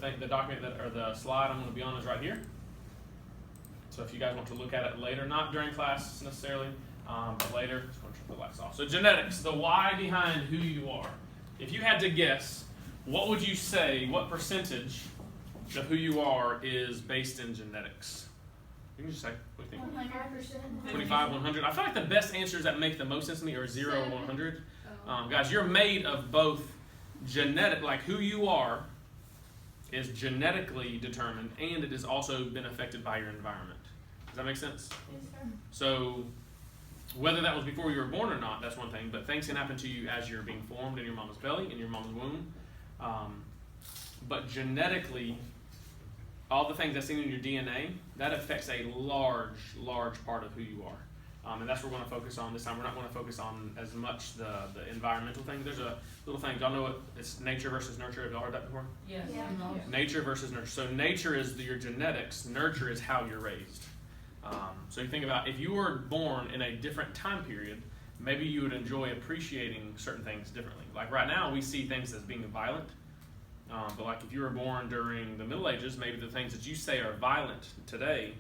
the document that, or the slide I'm going to be on is right here. So if you guys want to look at it later, not during class necessarily, but later, just going to turn the lights off. So genetics, the why behind who you are. If you had to guess, what would you say, what percentage of who you are is based in genetics? You can just say, what do you think? 100%. 25, 100. I feel like the best answers that make the most sense to me are 0 or 100. Guys, you're made of both genetic, like who you are is genetically determined, and it has also been affected by your environment. Does that make sense? Yes, sir. So whether that was before you were born or not, that's one thing, but things can happen to you as you're being formed in your mama's belly, in your mama's womb. But genetically, all the things that's in your DNA, that affects a large part of who you are. And that's what we're going to focus on this time. We're not going to focus on as much the environmental thing. There's a little thing, y'all know what it's nature versus nurture. Have y'all heard that before? Yes. Yeah. Nature versus nurture. So nature is your genetics, nurture is how you're raised. So you think about if you were born in a different time period, maybe you would enjoy appreciating certain things differently. Like right now, we see things as being violent. But like if you were born during the Middle Ages, maybe the things that you say are violent today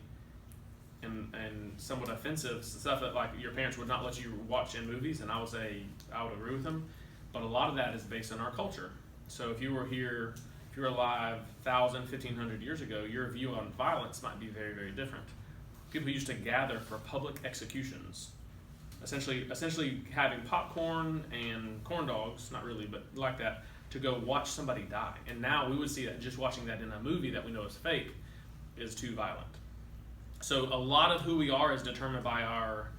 and somewhat offensive stuff that like your parents would not let you watch in movies, and I would say I would agree with them. But a lot of that is based on our culture. So if you were here, if you were alive 1,000, 1,500 years ago, your view on violence might be very, very different. People used to gather for public executions, essentially having popcorn and corn dogs, not really, but like that, to go watch somebody die. And now we would see that just watching that in a movie that we know is fake is too violent. So a lot of who we are is determined by our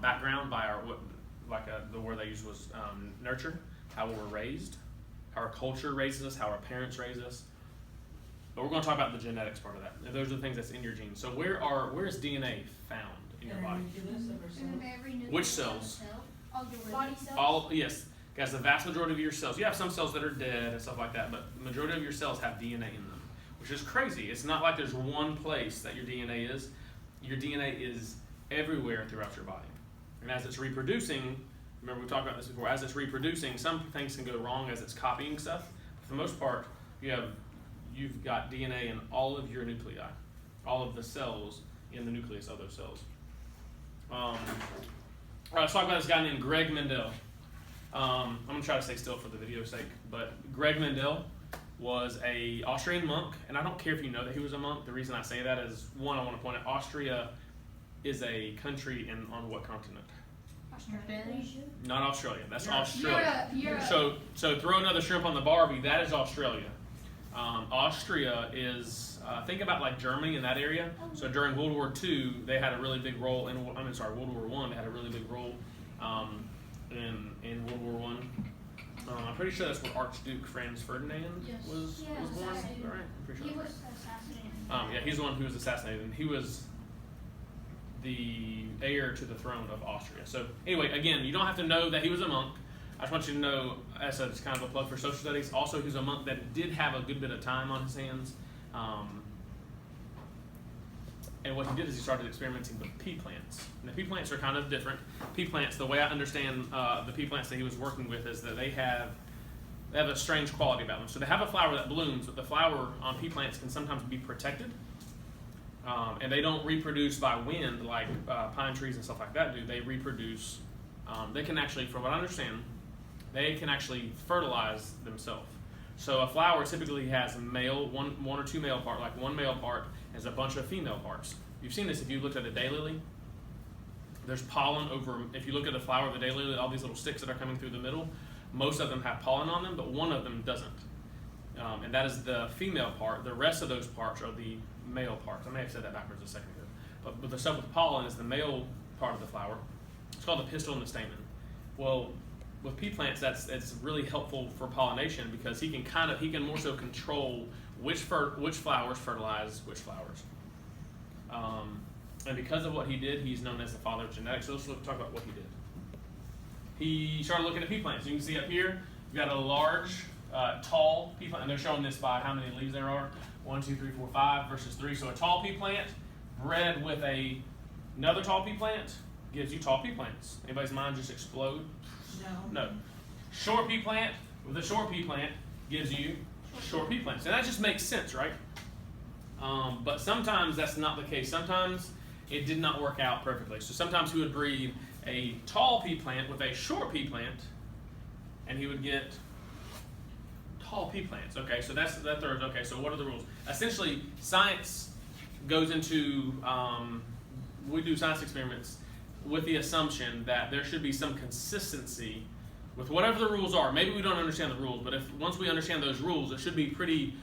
background, by our, the word they used was nurture, how we were raised, how our culture raises us, how our parents raise us. But we're going to talk about the genetics part of that. And those are the things that's in your genes. So where is DNA found in your body? Which cells? All your body cells? Yes. Guys, the vast majority of your cells, you have some cells that are dead and stuff like that, but the majority of your cells have DNA in them, which is crazy. It's not like there's one place that your DNA is. Your DNA is everywhere throughout your body. And as it's reproducing, remember we talked about this before, as it's reproducing, some things can go wrong as it's copying stuff. For the most part, you've got DNA in all of your nuclei, all of the cells in the nucleus of those cells. All right, let's talk about this guy named Greg Mendel. I'm going to try to stay still for the video's sake, but Greg Mendel was an Austrian monk, and I don't care if you know that he was a monk. The reason I say that is, one, I want to point out, Austria is a country on what continent? Australia. Not Australia. That's Australia. Europe. So throw another shrimp on the Barbie. That is Australia. Austria is, think about like Germany in that area. So during World War II, they had a really big role World War I, they had a really big role in World War I. I'm pretty sure that's where Archduke Franz Ferdinand was born. Is that right? I'm pretty sure. He was assassinated. Yeah, he's the one who was assassinated, and he was the heir to the throne of Austria. So anyway, again, you don't have to know that he was a monk. I just want you to know, as it's kind of a plug for social studies, also he's a monk that did have a good bit of time on his hands. And what he did is he started experimenting with pea plants. And the pea plants are kind of different. Pea plants, the way I understand the pea plants that he was working with is that they have a strange quality about them. So they have a flower that blooms, but the flower on pea plants can sometimes be protected. And they don't reproduce by wind like pine trees and stuff like that do. They reproduce, they can actually, from what I understand, they can actually fertilize themselves. So a flower typically has a male, one or two male part, like one male part has a bunch of female parts. You've seen this if you looked at a daylily. There's pollen over, if you look at the flower of the daylily, all these little sticks that are coming through the middle, most of them have pollen on them, but one of them doesn't. And that is the female part. The rest of those parts are the male parts. I may have said that backwards a second ago. But the stuff with pollen is the male part of the flower. It's called the pistil and the stamen. Well, with pea plants, it's really helpful for pollination because he can more so control which flowers fertilize which flowers. And because of what he did, he's known as the father of genetics. So let's talk about what he did. He started looking at pea plants. You can see up here, you've got a large, tall pea plant, and they're showing this by how many leaves there are. 1, 2, 3, 4, 5 versus 3. So a tall pea plant bred with another tall pea plant gives you tall pea plants. Anybody's mind just explode? No. Short pea plant with a short pea plant gives you short pea plants. And that just makes sense, right? But sometimes that's not the case. Sometimes it did not work out perfectly. So sometimes he would breed a tall pea plant with a short pea plant, and he would get tall pea plants. Okay, so that's that third. Okay, so what are the rules? Essentially, science goes into, we do science experiments with the assumption that there should be some consistency with whatever the rules are. Maybe we don't understand the rules, but once we understand those rules, it should be pretty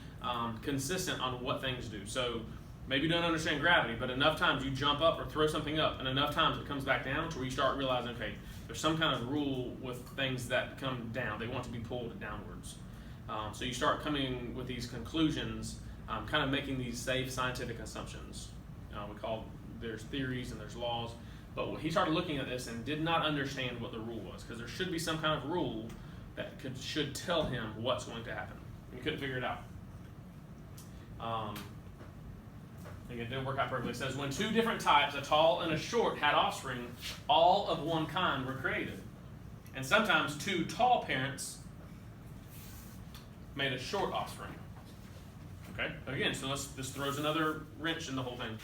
consistent on what things do. So maybe you don't understand gravity, but enough times you jump up or throw something up, and enough times it comes back down to where you start realizing, okay, there's some kind of rule with things that come down. They want to be pulled downwards. So you start coming with these conclusions, kind of making these safe scientific assumptions. There's theories and there's laws. But he started looking at this and did not understand what the rule was, because there should be some kind of rule that should tell him what's going to happen. He couldn't figure it out. Again, it didn't work out perfectly. It says, when two different types, a tall and a short, had offspring, all of one kind were created. And sometimes two tall parents made a short offspring. Okay? Again, so this throws another wrench in the whole thing.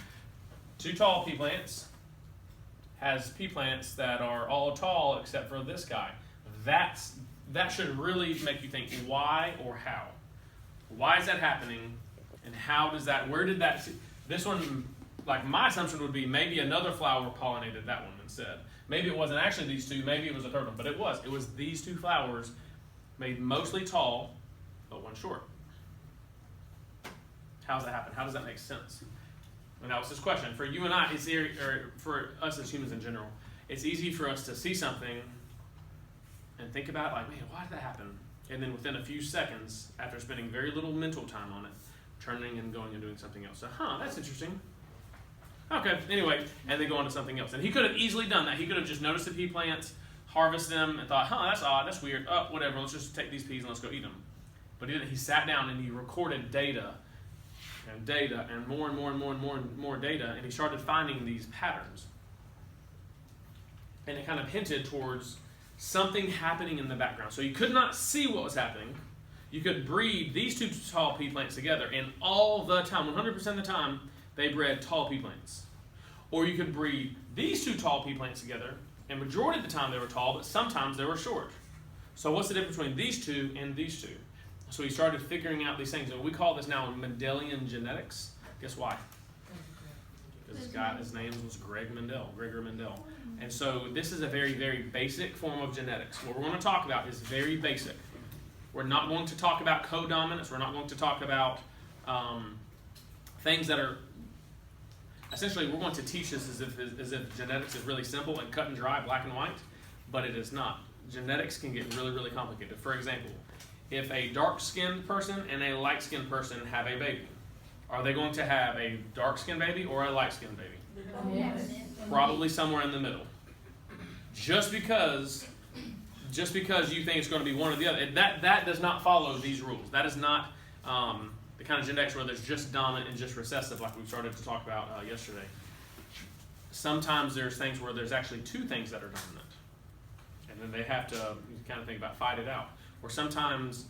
Two tall pea plants has pea plants that are all tall except for this guy. That should really make you think, why or how? Why is that happening? And how does that, where did that, this one, like my assumption would be maybe another flower pollinated that one instead. Maybe it wasn't actually these two, maybe it was a third one, but it was these two flowers made mostly tall, but one short. How does that happen? How does that make sense? And that was this question. For you and I, or for us as humans in general, it's easy for us to see something and think about, like, man, why did that happen? And then within a few seconds, after spending very little mental time on it, turning and going and doing something else. So, that's interesting. Okay, anyway, and then go on to something else. And he could have easily done that. He could have just noticed the pea plants, harvest them, and thought, that's odd, that's weird. Oh, whatever, let's just take these peas and let's go eat them. But he didn't. He sat down and he recorded data and more data, and he started finding these patterns. And it kind of hinted towards something happening in the background. So you could not see what was happening. You could breed these two tall pea plants together, and all the time, 100% of the time, they bred tall pea plants. Or you could breed these two tall pea plants together, and majority of the time they were tall, but sometimes they were short. So what's the difference between these two and these two? So he started figuring out these things, and we call this now Mendelian Genetics. Guess why? Because this guy, his name was Gregor Mendel. And so this is a very, very basic form of genetics. What we're going to talk about is very basic. We're not going to talk about codominance. We're not going to talk about things that are, essentially we're going to teach this as if genetics is really simple and cut and dry, black and white, but it is not. Genetics can get really, really complicated. For example, if a dark-skinned person and a light-skinned person have a baby, are they going to have a dark-skinned baby or a light-skinned baby? Yes. Probably somewhere in the middle. Just because you think it's going to be one or the other, that does not follow these rules. That is not the kind of genetics where there's just dominant and just recessive, like we started to talk about yesterday. Sometimes there's things where there's actually two things that are dominant, and then they have to kind of think about fight it out. Or sometimes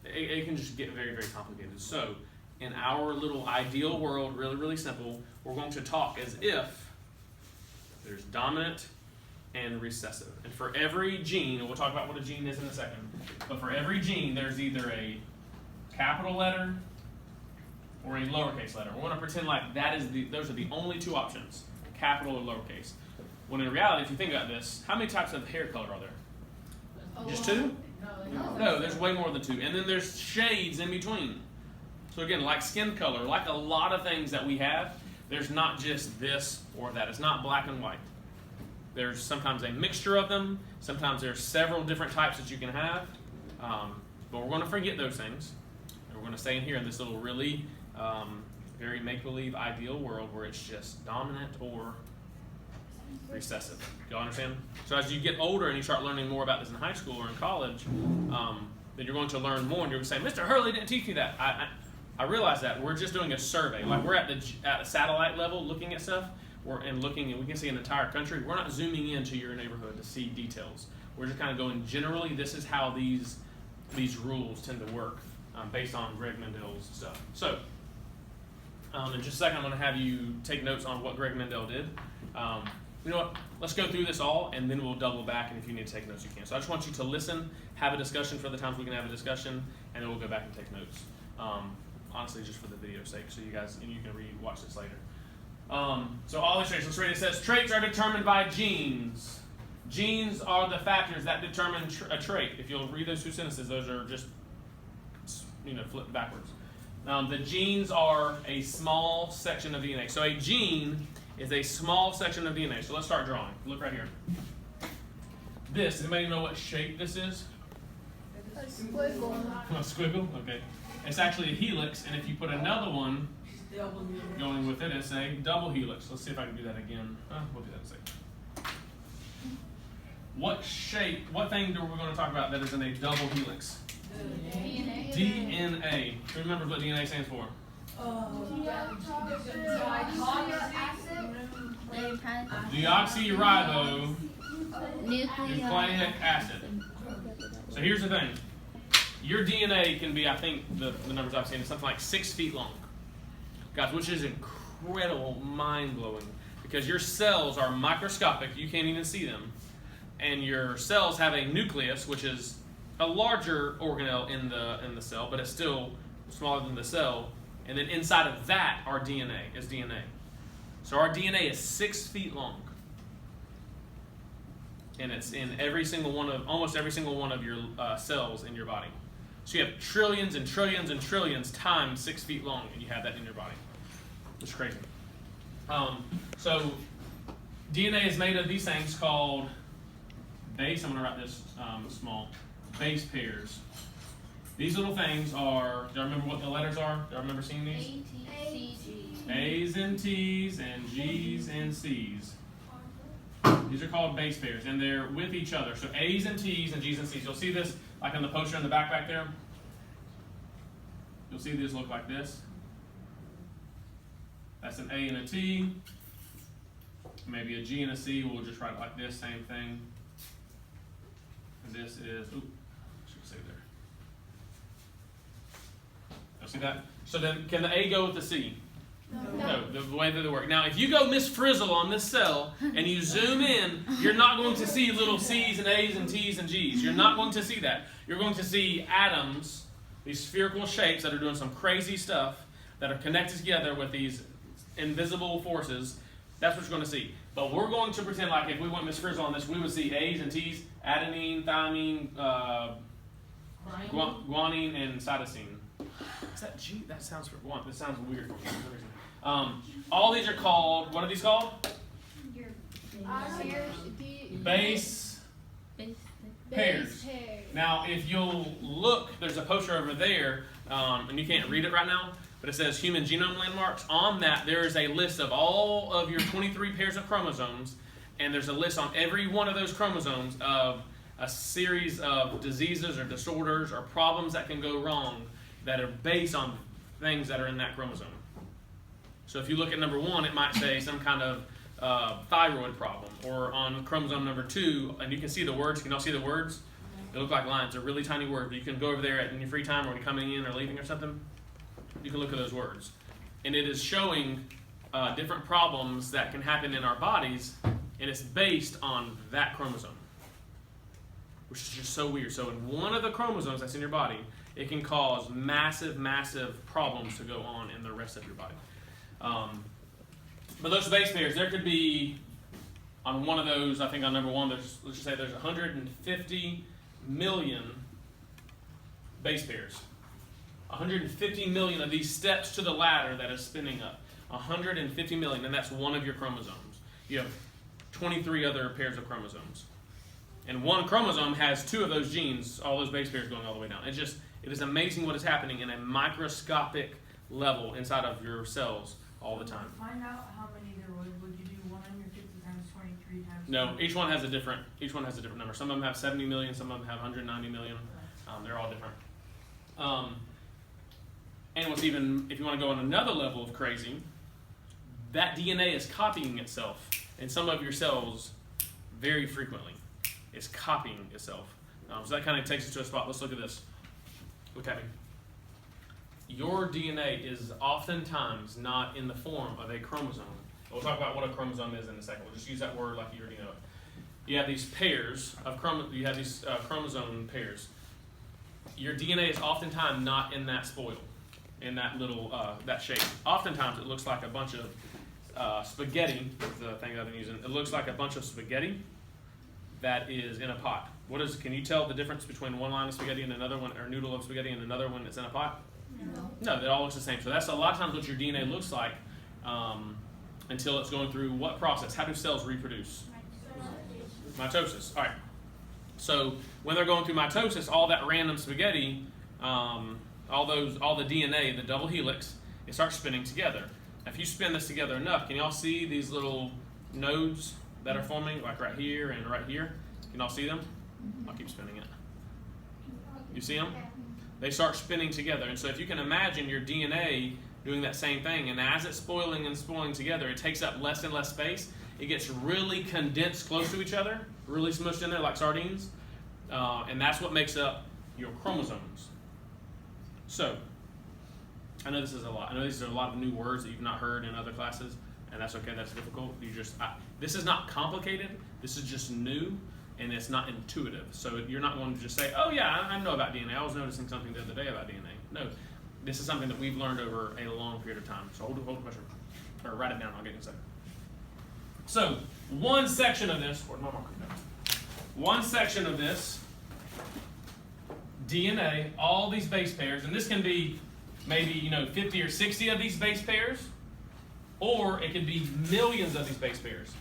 it can just get very, very complicated. So in our little ideal world, really, really simple, we're going to talk as if there's dominant and recessive. And for every gene, and we'll talk about what a gene is in a second, but for every gene, there's either a capital letter or a lowercase letter. We're going to pretend like those are the only two options, capital or lowercase. When in reality, if you think about this, how many types of hair color are there? Just two? No, there's way more than two. And then there's shades in between. So again, like skin color, like a lot of things that we have, there's not just this or that. It's not black and white. There's sometimes a mixture of them. Sometimes there's several different types that you can have. But we're going to forget those things. And we're going to stay in here in this little really very make-believe ideal world where it's just dominant or recessive. Do you understand? So as you get older and you start learning more about this in high school or in college, then you're going to learn more, and you're going to say, Mr. Hurley didn't teach me that. I realize that. We're just doing a survey. Like we're at a satellite level looking at stuff, and we can see an entire country. We're not zooming into your neighborhood to see details. We're just kind of going, generally, this is how these rules tend to work. based on Greg Mendel's stuff. So, in just a second, I'm going to have you take notes on what Greg Mendel did. You know what? Let's go through this all, and then we'll double back, and if you need to take notes, you can. So I just want you to listen, have a discussion for the times we can have a discussion, and then we'll go back and take notes. Honestly, just for the video's sake, so you guys, and you can watch this later. So all these traits, let's read it. It says, traits are determined by genes. Genes are the factors that determine a trait. If you'll read those two sentences, those are just, flipped backwards. The genes are a small section of DNA. So a gene is a small section of DNA. So let's start drawing. Look right here. This, does anybody know what shape this is? A squiggle. A squiggle? Okay. It's actually a helix, and if you put another one going with it, it's a double helix. Let's see if I can do that again. We'll do that in a second. What thing are we going to talk about that is in a double helix? DNA. DNA. Who remembers what DNA stands for? Deoxyribonucleic acid. So here's the thing. Your DNA can be, I think, the numbers I've seen is something like 6 feet long. Guys, which is incredible, mind-blowing, because your cells are microscopic, you can't even see them, and your cells have a nucleus, which is a larger organelle in the cell, but it's still smaller than the cell, and then inside of that, our DNA is DNA. So our DNA is 6 feet long, and it's in almost every single one of your cells in your body. So you have trillions and trillions and trillions times 6 feet long, and you have that in your body. It's crazy. So DNA is made of these things called base. I'm going to write this small. Base pairs. These little things are, do you remember what the letters are? Do you remember seeing these? A's and T's and G's and C's. These are called base pairs, and they're with each other. So A's and T's and G's and C's. You'll see this like on the poster in the back there. You'll see these look like this. That's an A and a T. Maybe a G and a C. We'll just write it like this, same thing. And this is, should say there. You'll see that? So then, can the A go with the C? No, the way that they work. Now, if you go Miss Frizzle on this cell and you zoom in, you're not going to see little C's and A's and T's and G's. You're not going to see that. You're going to see atoms, these spherical shapes that are doing some crazy stuff that are connected together with these invisible forces. That's what you're going to see. But we're going to pretend like if we went Miss Frizzle on this, we would see A's and T's, adenine, thymine, guanine, and cytosine. Is that G? That sounds weird for me. All these are called, what are these called? Base pairs. Now, if you'll look, there's a poster over there, and you can't read it right now, but it says Human Genome Landmarks. On that, there is a list of all of your 23 pairs of chromosomes, and there's a list on every one of those chromosomes of a series of diseases or disorders or problems that can go wrong that are based on things that are in that chromosome. So if you look at number 1, it might say some kind of thyroid problem. Or on chromosome number 2, and you can see the words. Can y'all see the words? They look like lines. They're really tiny words. But you can go over there in your free time or when you're coming in or leaving or something. You can look at those words. And it is showing different problems that can happen in our bodies, and it's based on that chromosome, which is just so weird. So in one of the chromosomes that's in your body, it can cause massive, massive problems to go on in the rest of your body. But those base pairs, there could be, on one of those, I think on number 1, let's just say there's 150 million base pairs. 150 million of these steps to the ladder that is spinning up. 150 million, and that's one of your chromosomes. You have 23 other pairs of chromosomes. And one chromosome has 2 of those genes, all those base pairs going all the way down. It is amazing what is happening in a microscopic level inside of your cells all the time. Find out how many there would you do 150 times 23 times? No, each one has a different number. Some of them have 70 million, some of them have 190 million. They're all different. And what's even, if you want to go on another level of crazy, that DNA is copying itself in some of your cells very frequently. It's copying itself. So that kind of takes us to a spot. Let's look at this. Look at me. your DNA is oftentimes not in the form of a chromosome. We'll talk about what a chromosome is in a second. We'll just use that word like you already know it. You have these pairs of chromosome pairs. Your DNA is oftentimes not in that spoil, in that little that shape. Oftentimes it looks like a bunch of spaghetti. Is the thing I've been using. It looks like a bunch of spaghetti that is in a pot. Can you tell the difference between one line of spaghetti and another one, or noodle of spaghetti and another one that's in a pot? No, it all looks the same. So that's a lot of times what your DNA looks like until it's going through what process? How do cells reproduce? Mitosis. All right. So when they're going through mitosis, all that random spaghetti, all the DNA, the double helix, it starts spinning together. If you spin this together enough, can y'all see these little nodes that are forming, like right here and right here? Can y'all see them? I'll keep spinning it. You see them? They start spinning together. And so if you can imagine your DNA doing that same thing, and as it's spoiling and spoiling together, it takes up less and less space. It gets really condensed close to each other, really smushed in there like sardines. And that's what makes up your chromosomes. So, I know this is a lot. I know these are a lot of new words that you've not heard in other classes, and that's okay, that's difficult. This is not complicated, this is just new, and it's not intuitive. So you're not going to just say, oh yeah, I know about DNA. I was noticing something the other day about DNA. No, this is something that we've learned over a long period of time. So hold the question, or write it down, I'll get it in a second. So, one section of this, where'd my marker go? One section of this, DNA, all these base pairs, and this can be maybe 50 or 60 of these base pairs, or it could be millions of these base pairs.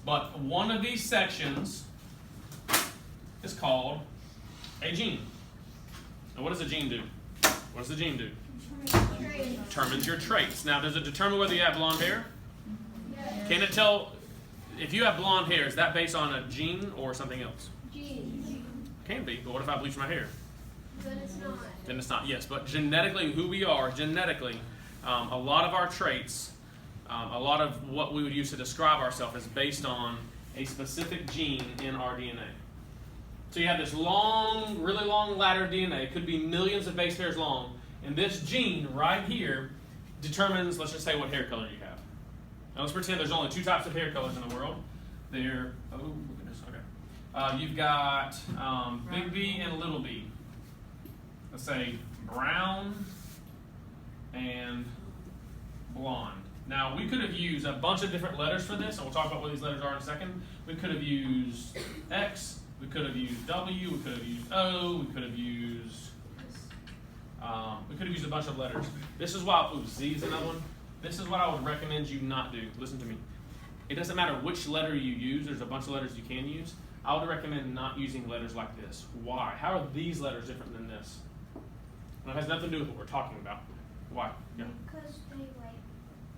But one of these sections is called a gene. And what does a gene do? What does the gene do? Determines your traits. Now, does it determine whether you have blonde hair? Yes. Can it tell if you have blonde hair? Is that based on a gene or something else? Gene. Can be, but what if I bleach my hair? But it's not. Then it's not. Yes, but genetically, who we are, genetically, a lot of our traits, a lot of what we would use to describe ourselves is based on a specific gene in our DNA. So you have this long, really long ladder of DNA. It could be millions of base pairs long. And this gene right here determines, let's just say, what hair color you have. Now let's pretend there's only two types of hair colors in the world. Oh goodness, okay. You've got big B and little b. Let's say brown and blonde. Now we could have used a bunch of different letters for this, and we'll talk about what these letters are in a second. We could have used X, we could have used W, we could have used O, we could have used a bunch of letters. This is why, Z is another one. This is what I would recommend you not do. Listen to me. It doesn't matter which letter you use. There's a bunch of letters you can use. I would recommend not using letters like this. Why? How are these letters different than this? And it has nothing to do with what we're talking about. Why? Yeah. Because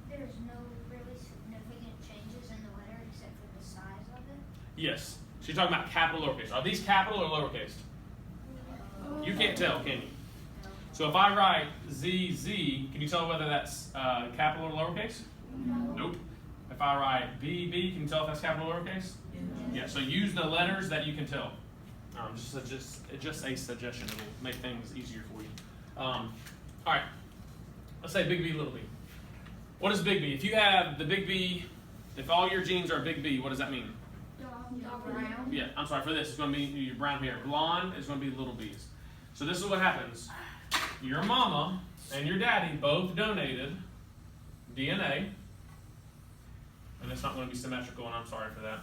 there's no really significant changes in the letter except for the size of it. Yes. So you're talking about capital, lowercase. Are these capital or lowercase? You can't tell, can you? So if I write ZZ, can you tell whether that's capital or lowercase? Nope. If I write BB, can you tell if that's capital or lowercase? Yeah, so use the letters that you can tell. Just a suggestion. It will make things easier for you. All right. Let's say big B, little b. What is big B? If you have the big B, if all your genes are big B, what does that mean? Brown. Yeah, I'm sorry for this. It's going to be your brown hair. Blonde is going to be little b's. So this is what happens. Your mama and your daddy both donated DNA. And it's not going to be symmetrical, and I'm sorry for that.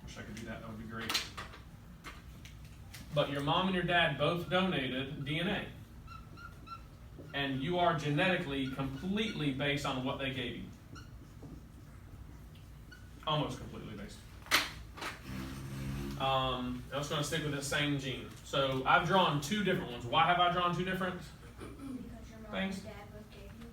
Wish I could do that. That would be great. But your mom and your dad both donated DNA. And you are genetically completely based on what they gave you. Almost completely based. I'm just going to stick with the same gene. So I've drawn two different ones. Why have I drawn two different Because your mom things? and dad both gave you.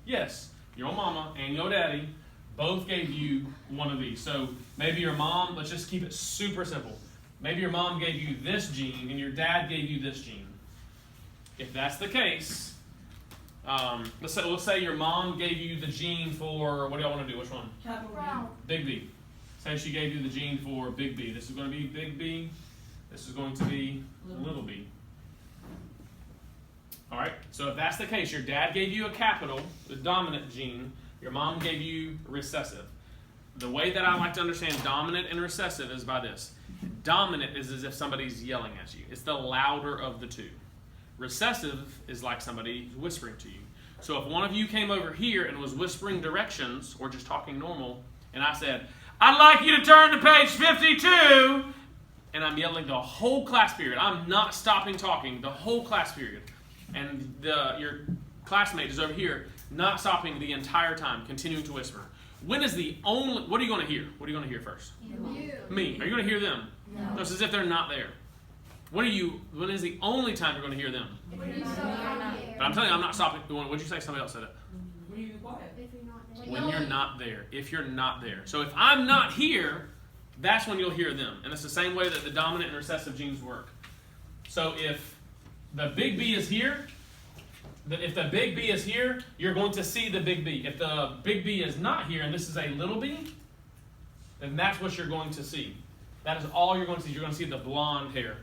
Yes, your mama and your daddy both gave you one of these. So maybe your mom, let's just keep it super simple. Maybe your mom gave you this gene and your dad gave you this gene. If that's the case, let's say your mom gave you the gene for, what do y'all want to do? Which one? Capital Big B. Say she gave you the gene for big B. This is going to be big B. This is going to be little b. All right, so if that's the case, your dad gave you a capital, the dominant gene, your mom gave you recessive. The way that I like to understand dominant and recessive is by this. Dominant is as if somebody's yelling at you. It's the louder of the two. Recessive is like somebody whispering to you. So if one of you came over here and was whispering directions or just talking normal, and I said, I'd like you to turn to page 52, and I'm yelling the whole class period. I'm not stopping talking the whole class period. And your classmate is over here, not stopping the entire time, continuing to whisper. When is the only, what are you going to hear? What are you going to hear first? You. Me. Are you going to hear them? No. It's as if they're not there. When is the only time you're going to hear them? When you stop But I'm telling you, I'm not stopping. What did you say? Somebody else said it. When you be quiet. If you're not there. When you're not there. If you're not there. So if I'm not here, that's when you'll hear them. And it's the same way that the dominant and recessive genes work. So if the big B is here, you're going to see the big B. If the big B is not here, and this is a little b, then that's what you're going to see. That is all you're going to see. You're going to see the blonde hair.